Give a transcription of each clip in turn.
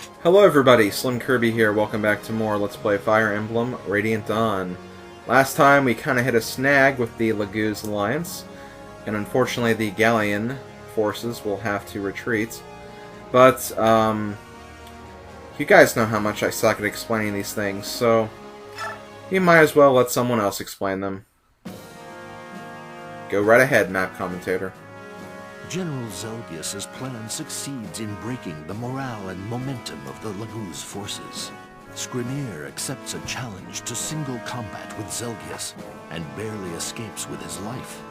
Hello everybody, Slim Kirby here, welcome back to more Let's Play Fire Emblem Radiant Dawn. Last time we kind of hit a snag with the Laguz Alliance, and unfortunately the Galleon forces will have to retreat. But, you guys know how much I suck at explaining these things, so you might as well let someone else explain them. Go right ahead, map commentator. General Zelgius's plan succeeds in breaking the morale and momentum of the Laguz forces. Skrymir accepts a challenge to single combat with Zelgius and barely escapes with his life.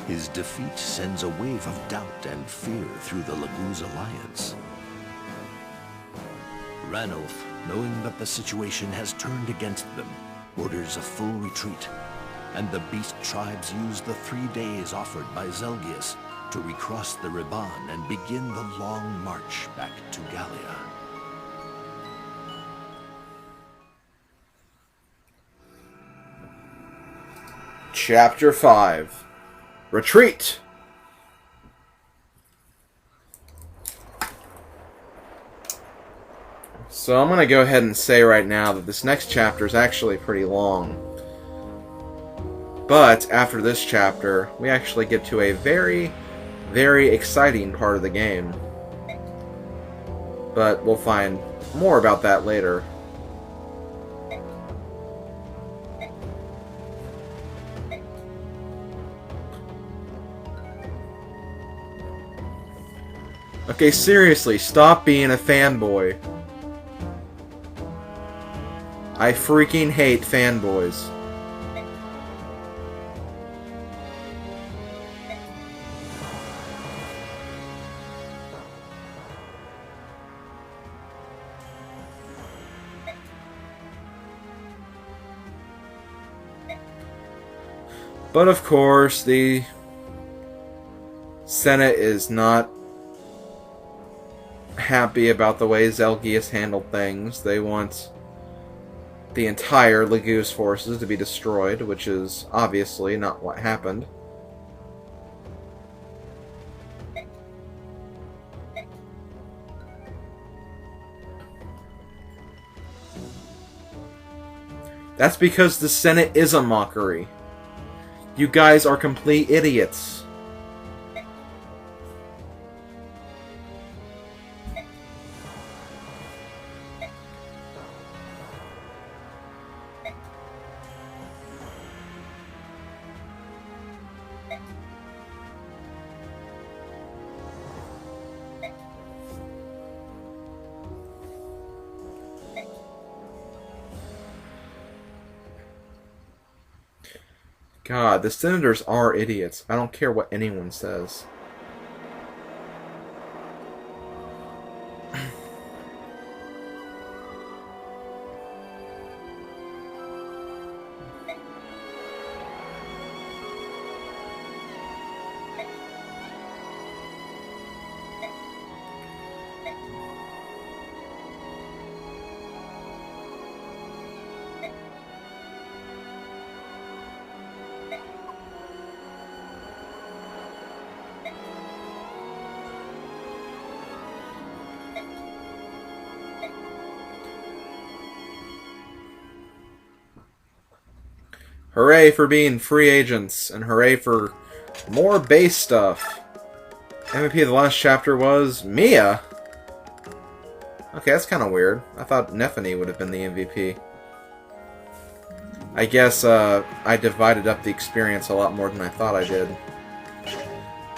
His defeat sends a wave of doubt and fear through the Laguz alliance. Ranulf, knowing that the situation has turned against them, orders a full retreat, and the beast tribes use the 3 days offered by Zelgius to recross the Riban and begin the long march back to Gallia. Chapter 5. Retreat! So I'm going to go ahead and say right now that this next chapter is actually pretty long. But after this chapter, we actually get to a very exciting part of the game. But we'll find more about that later. Okay, seriously, stop being a fanboy. I freaking hate fanboys. But of course, the Senate is not happy about the way Zelgius handled things. They want the entire Laguz forces to be destroyed, which is obviously not what happened. That's because the Senate is a mockery. You guys are complete idiots. God, the senators are idiots. I don't care what anyone says. Hooray for being free agents, and hooray for more base stuff. MVP of the last chapter was Mia. Okay, that's kind of weird. I thought Nephany would have been the MVP. I guess I divided up the experience a lot more than I thought I did.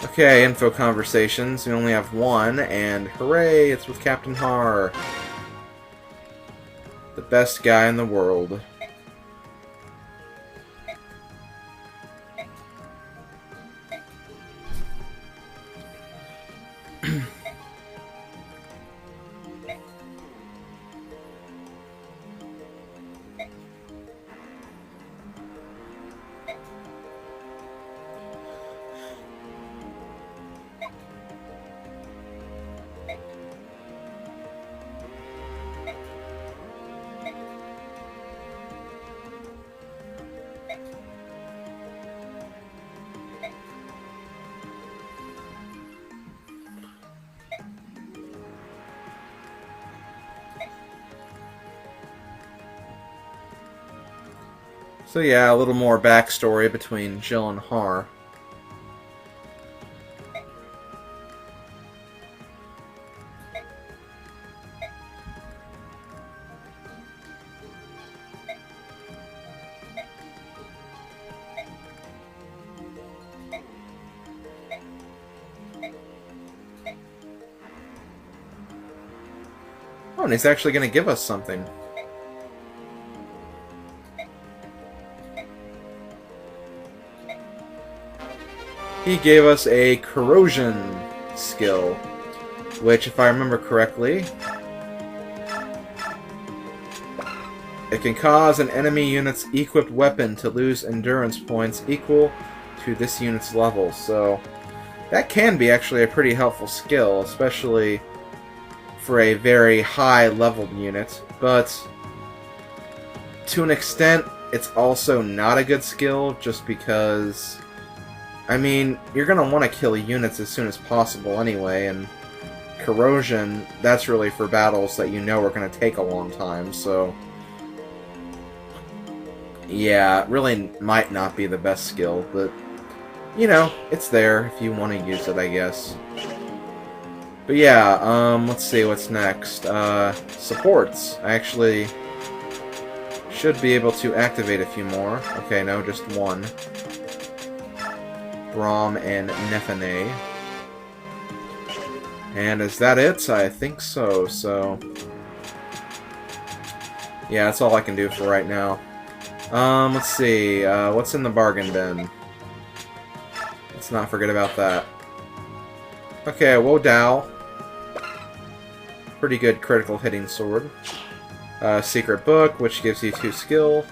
Okay, info conversations. We only have one, and hooray, it's with Captain Har. The best guy in the world. So yeah, a little more backstory between Jill and Har. Oh, and he's actually going to give us something. He gave us a corrosion skill, which, if I remember correctly, it can cause an enemy unit's equipped weapon to lose endurance points equal to this unit's level. So that can be actually a pretty helpful skill, especially for a very high-leveled unit. But to an extent, it's also not a good skill, just because, I mean, you're going to want to kill units as soon as possible anyway, and corrosion, that's really for battles that you know are going to take a long time, so yeah, it really might not be the best skill, but, you know, it's there if you want to use it, I guess. But yeah, let's see what's next. Supports. I actually should be able to activate a few more. Okay, no, just one. Braum and Nephene. And is that it? I think so, yeah, that's all I can do for right now. Let's see, what's in the bargain bin? Let's not forget about that. Okay, Wo Dao. Pretty good critical hitting sword. Secret Book, which gives you 2 skill.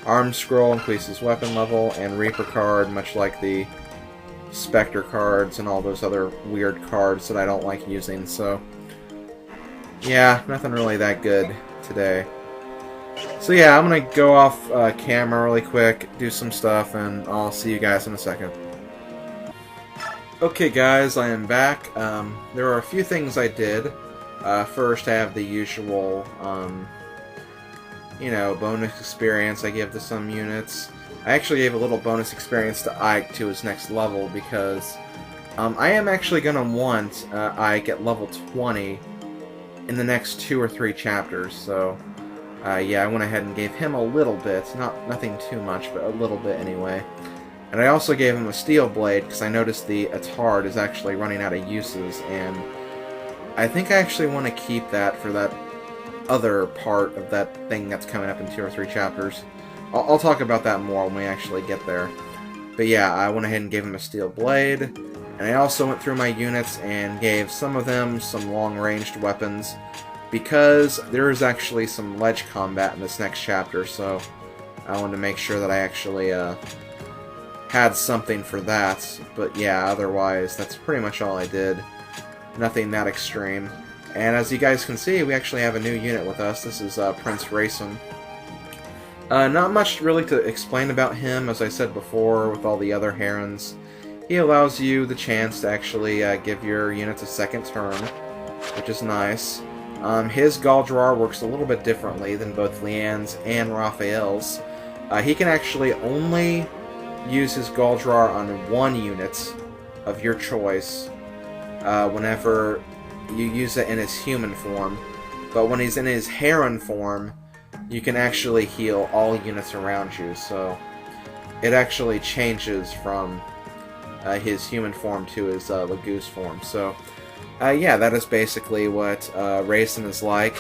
Arm Scroll increases weapon level, and Reaper card, much like the Spectre cards and all those other weird cards that I don't like using, so yeah, nothing really that good today. So yeah, I'm gonna go off camera really quick, do some stuff, and I'll see you guys in a second. Okay guys, I am back. There are a few things I did. First, I have the usual, you know, bonus experience I give to some units. I actually gave a little bonus experience to Ike to his next level because I am actually going to want Ike at level 20 in the next 2 or 3 chapters, so yeah, I went ahead and gave him a little bit, nothing too much, but a little bit anyway. And I also gave him a Steel Blade because I noticed the Atard is actually running out of uses, and I think I actually want to keep that for that other part of that thing that's coming up in 2 or 3 chapters. I'll talk about that more when we actually get there. But yeah, I went ahead and gave him a Steel Blade, and I also went through my units and gave some of them some long-ranged weapons, because there is actually some ledge combat in this next chapter, so I wanted to make sure that I actually had something for that. But yeah, otherwise, that's pretty much all I did. Nothing that extreme. And as you guys can see, we actually have a new unit with us. This is Prince Racing. Not much really to explain about him, as I said before, with all the other Herons. He allows you the chance to actually give your units a second turn, which is nice. His Galdrar works a little bit differently than both Leanne's and Rafiel's. He can actually only use his Galdrar on one unit of your choice whenever you use it in his human form. But when he's in his Heron form, you can actually heal all units around you, so it actually changes from his human form to his Lagoose form. So yeah, that is basically what Racing is like.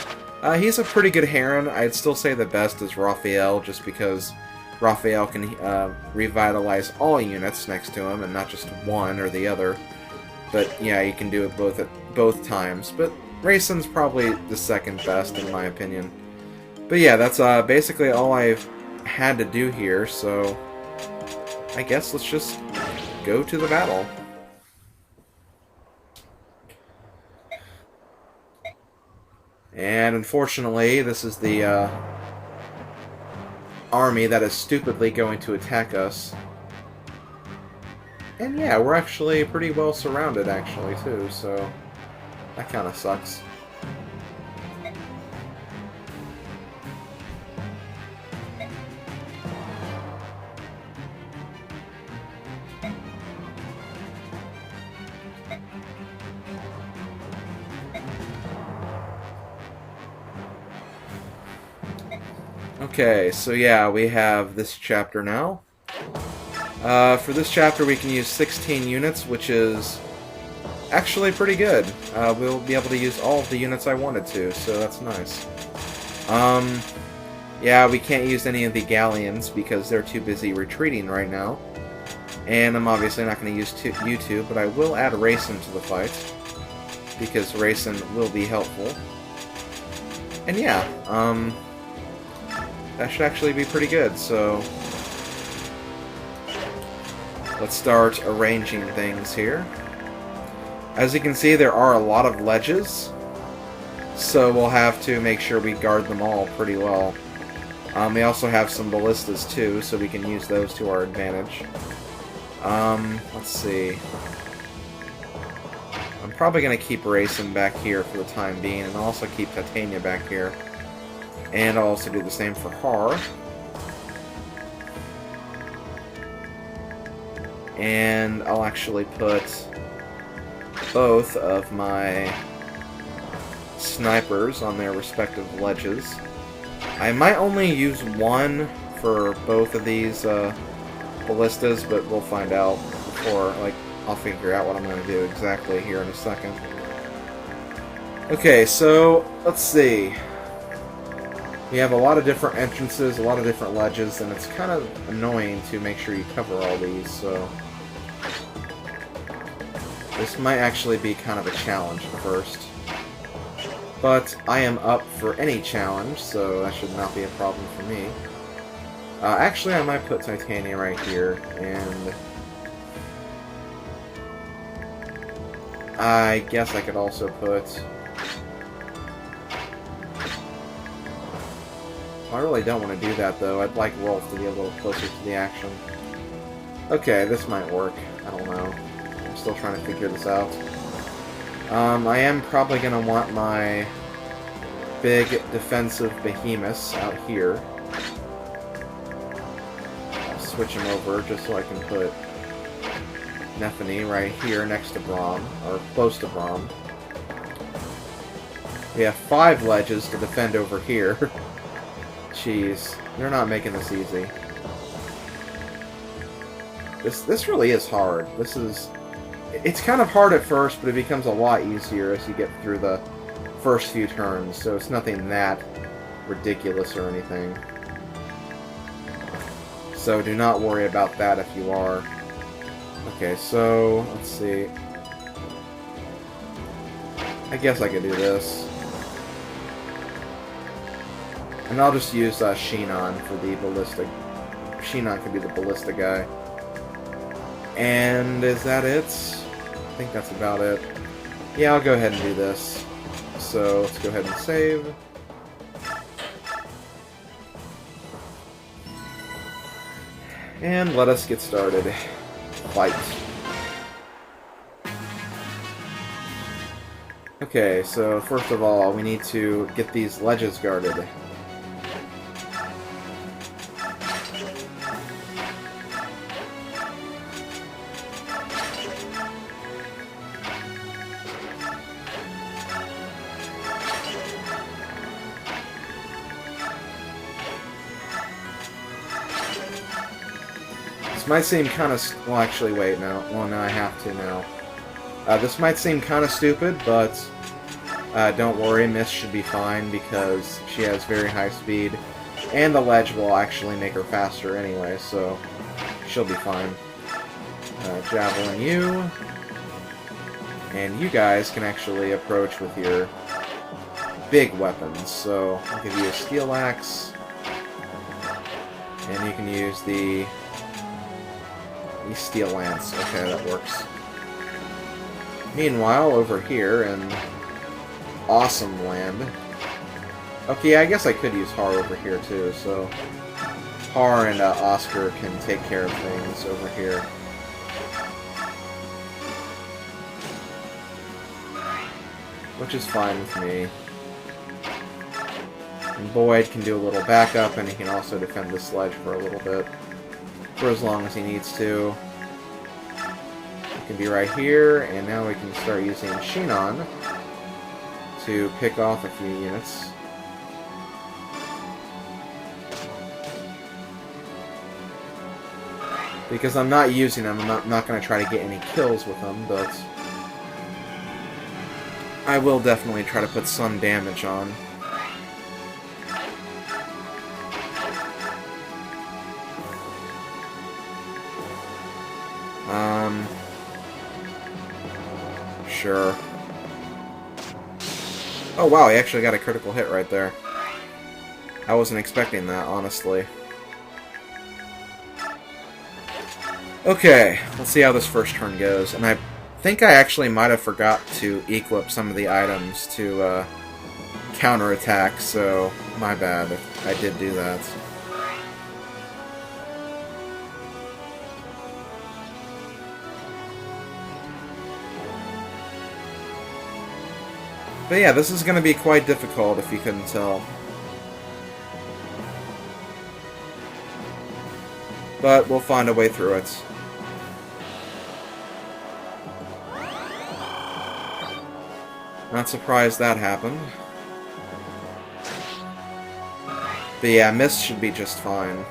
He's a pretty good Heron. I'd still say the best is Rafiel, just because Rafiel can revitalize all units next to him, and not just one or the other. But yeah, you can do it both at both times. But Racing's probably the second best, in my opinion. But yeah, that's basically all I've had to do here, so I guess let's just go to the battle. And unfortunately, this is the army that is stupidly going to attack us. And yeah, we're actually pretty well surrounded, actually, too, so that kind of sucks. Okay, so yeah, we have this chapter now. For this chapter we can use 16 units, which is actually pretty good. We'll be able to use all of the units I wanted to, so that's nice. Yeah, we can't use any of the galleons because they're too busy retreating right now. And I'm obviously not going to use you two, but I will add Racing to the fight, because Racing will be helpful. And yeah, that should actually be pretty good, so let's start arranging things here. As you can see, there are a lot of ledges, so we'll have to make sure we guard them all pretty well. We also have some ballistas too, so we can use those to our advantage. Let's see. I'm probably going to keep Racing back here for the time being, and I'll also keep Titania back here. And I'll also do the same for Har. And I'll actually put both of my snipers on their respective ledges. I might only use one for both of these ballistas, but we'll find out before, like, I'll figure out what I'm going to do exactly here in a second. Okay, so let's see. We have a lot of different entrances, a lot of different ledges, and it's kind of annoying to make sure you cover all these, so this might actually be kind of a challenge at first. But I am up for any challenge, so that should not be a problem for me. Actually, I might put Titania right here, and I guess I could also put... I really don't want to do that, though. I'd like Rolf to be a little closer to the action. Okay, this might work. I don't know. I'm still trying to figure this out. I am probably going to want my big defensive behemoths out here. I'll switch them over just so I can put Nephany right here next to Braum, or close to Braum. We have 5 ledges to defend over here. Jeez, they're not making this easy. This really is hard. It's kind of hard at first, but it becomes a lot easier as you get through the first few turns, so it's nothing that ridiculous or anything. So do not worry about that if you are. Okay, so let's see. I guess I could do this. And I'll just use Shinon for the ballistic. Shinon could be the ballista guy. And is that it? I think that's about it. Yeah, I'll go ahead and do this. So let's go ahead and save. And let us get started. Fight. Okay, so first of all, we need to get these ledges guarded. This might seem kind of... Well, actually, wait, no. Well, no, I have to now. This might seem kind of stupid, but don't worry, Miss should be fine because she has very high speed. And the ledge will actually make her faster anyway, so she'll be fine. Javelin you. And you guys can actually approach with your big weapons. So I'll give you a steel axe. And you can use the steel lance. Okay, that works. Meanwhile, over here in Awesome Land... Okay, I guess I could use Har over here too, so Har and Oscar can take care of things over here. Which is fine with me. And Boyd can do a little backup, and he can also defend the sledge for a little bit. For as long as he needs to. He can be right here, and now we can start using Shinon to pick off a few units. Because I'm not using them, I'm not going to try to get any kills with them, but I will definitely try to put some damage on. Sure. Oh wow, he actually got a critical hit right there. I wasn't expecting that, honestly. Okay, let's see how this first turn goes. And I think I actually might have forgot to equip some of the items to counterattack, so my bad if I did do that. But yeah, this is going to be quite difficult if you couldn't tell. But we'll find a way through it. Not surprised that happened. But yeah, Mist should be just fine.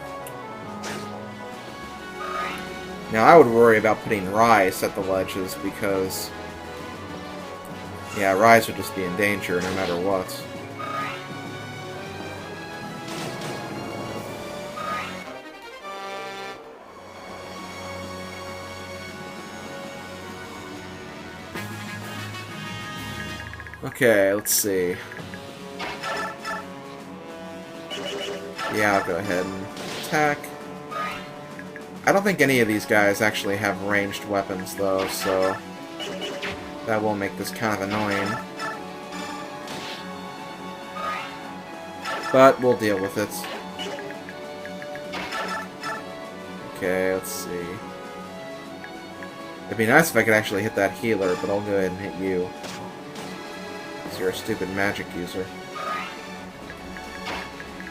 Now I would worry about putting Rice at the ledges because... yeah, Rise would just be in danger no matter what. Okay, let's see. Yeah, I'll go ahead and attack. I don't think any of these guys actually have ranged weapons, though, so... that will make this kind of annoying. But we'll deal with it. Okay, let's see. It'd be nice if I could actually hit that healer, but I'll go ahead and hit you. Because you're a stupid magic user.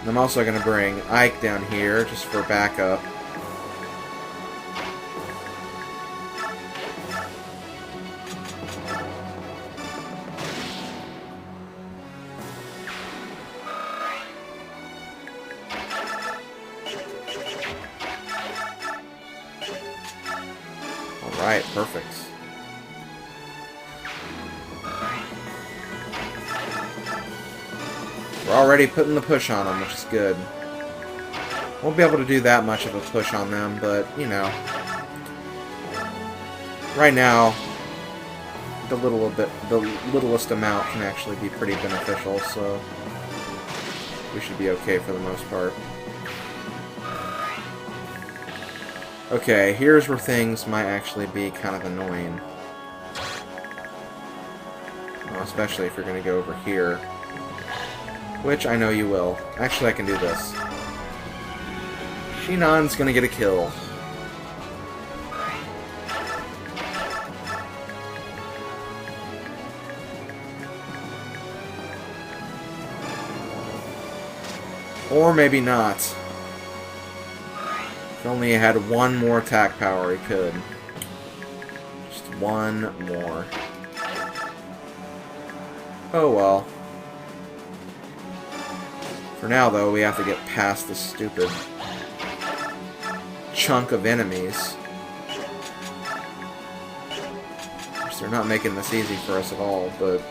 And I'm also going to bring Ike down here, just for backup. Alright, perfect. We're already putting the push on them, which is good. Won't be able to do that much of a push on them, but, you know. Right now, the littlest amount can actually be pretty beneficial, so we should be okay for the most part. Okay, here's where things might actually be kind of annoying. Well, especially if you're going to go over here. Which I know you will. Actually, I can do this. Shinon's going to get a kill. Or maybe not. If only he had one more attack power, he could. Just one more. Oh well. For now, though, we have to get past this stupid chunk of enemies. They're not making this easy for us at all, but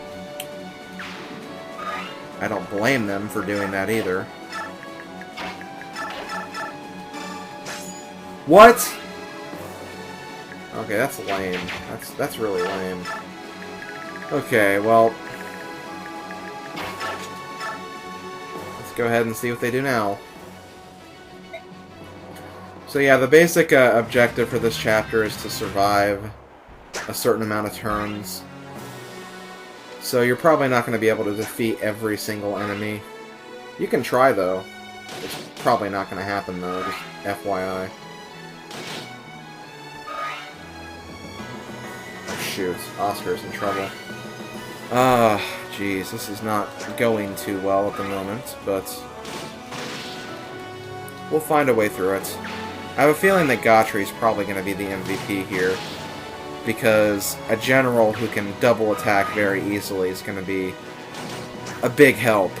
I don't blame them for doing that either. What? Okay, that's lame. That's really lame. Okay, well, let's go ahead and see what they do now. So yeah, the basic objective for this chapter is to survive a certain amount of turns. So you're probably not going to be able to defeat every single enemy. You can try, though. It's probably not going to happen, though, just FYI. Shoot, Oscar's in trouble. Jeez, this is not going too well at the moment, but we'll find a way through it. I have a feeling that Gotry's probably going to be the MVP here, because a general who can double attack very easily is going to be a big help.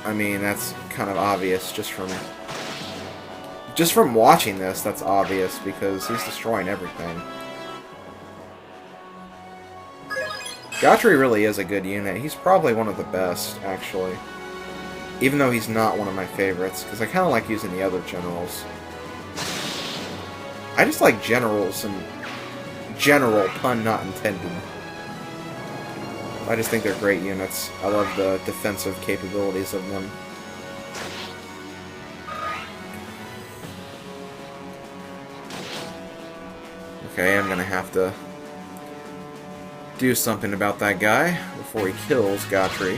I mean, that's kind of obvious just Just from watching this, that's obvious, because he's destroying everything. Gotri really is a good unit. He's probably one of the best, actually. Even though he's not one of my favorites, because I kind of like using the other generals. I just like generals and general, pun not intended. I just think they're great units. I love the defensive capabilities of them. Okay, I'm gonna have to do something about that guy before he kills Gotri.